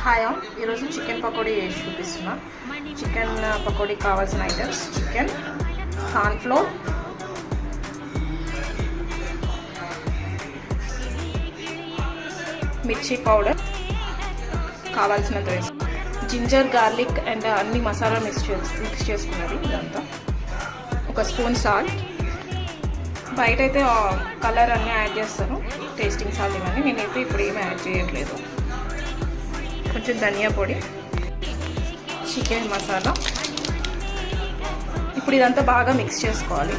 Hi ఈరోజు chicken pakodi వేసి చూపిస్తున్నా. చికెన్ పకోడీ కావాల్సిన ఐటమ్స్: చికెన్, కార్న్ఫ్లోర్, మిర్చి పౌడర్, కావాల్సినంత వేసి జింజర్, గార్లిక్ అండ్ అన్ని మసాలా మిక్స్ చేసుకున్నది. ఇదంతా ఒక స్పూన్ సాల్ట్. బయట అయితే కలర్ అన్నీ యాడ్ చేస్తారు, టేస్టింగ్ సాల్ట్ ఇవన్నీ. నేనైతే ఇప్పుడు ఏమి యాడ్ చేయట్లేదు. కొంచెం ధనియా పొడి, చికెన్ మసాలా. ఇప్పుడు ఇదంతా బాగా మిక్స్ చేసుకోవాలి.